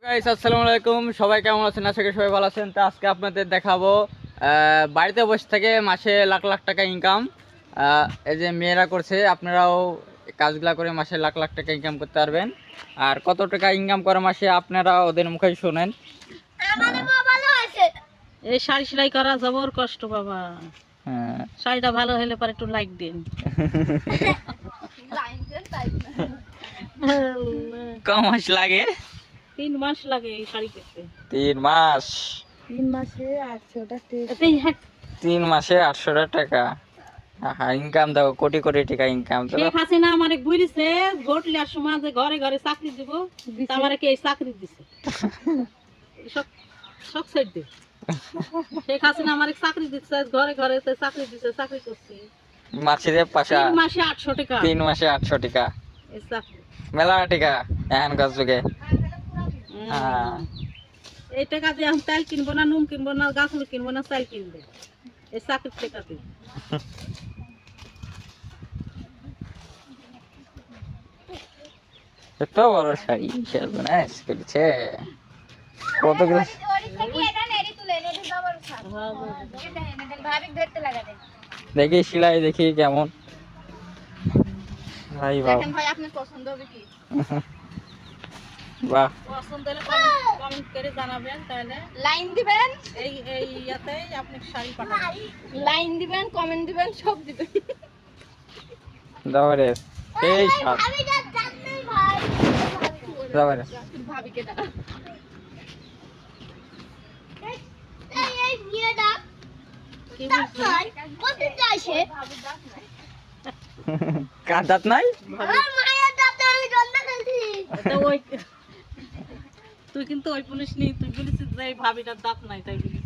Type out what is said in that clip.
Guys আসসালামু আলাইকুম, সবাই কেমন আছেন? আশা করি সবাই ভালো আছেন। তো আজকে আপনাদের দেখাবো বাড়িতে বসে থেকে মাসে লাখ লাখ টাকা ইনকাম। এই যে মেয়েরা করছে, আপনারাও কাজগুলা করে মাসে লাখ লাখ টাকা ইনকাম করতে পারবেন। আর কত টাকা ইনকাম করে মাসে আপনারা ওদের মুখে শোনেন। এই শাড়ি সেলাই করা জবর কষ্ট বাবা। হ্যাঁ, শাড়িটা ভালো হলে পরে একটু লাইক দিন। কম মাস লাগে? 3 মাস লাগে এই শাড়ি করতে। 3 মাস? 3 মাসে 800 টাকা। 3 মাসে 800 টাকা ইনকাম? দাও, কোটি কোটি টাকা ইনকাম। তো শেখ হাসিনা আমারে ঘুরিছে ভোট লিয়ার সময় যে ঘরে ঘরে চাকরি দিব, তা আমারে কে চাকরি দিছে? সব সব সাইড দে। শেখ হাসিনা আমারে চাকরি দিছে, ঘরে ঘরে চাকরি দিছে, চাকরি করছি। মাসে পাশা 3 মাসে 800 টাকা। 3 মাসে 800 টাকা এই চাকরি মেলা টাকা এখনকার যুগে। এই টাকা দিয়ে আমি তেল কিনবো না, নুন কিনবো না, গাছুল কিনবো না, চাল কিনবো এই চাকরির টাকা দিয়ে। এত বড় শাড়ি সর্বনাশ করেছে। কতগুলো দেখি সেলাই, দেখি কেমন। ভাই বাবা, বাহ, পছন্দ হলে কমেন্ট করে জানাবেন, তাহলে লাইন দিবেন, এই এই ইয়াতেই আপনি শাড়ি পাঠাবেন। লাইন দিবেন, কমেন্ট দিবেন, সব দিবেন। দাবারে এই সাত দাবারে ভাবিকে ডাক। এই নিয়ে ডাক। কি বলছেন? কোথায় যাইছে? কাঁদাত নাই? আমার মায়ের দাঁতে আমি জন্ম দিয়েছি। তো ওই তুই কিন্তু ওই পুলিশ নি, তুই বলেছিস যে এই ভাবিটার দাঁত নাই, তাই বলি।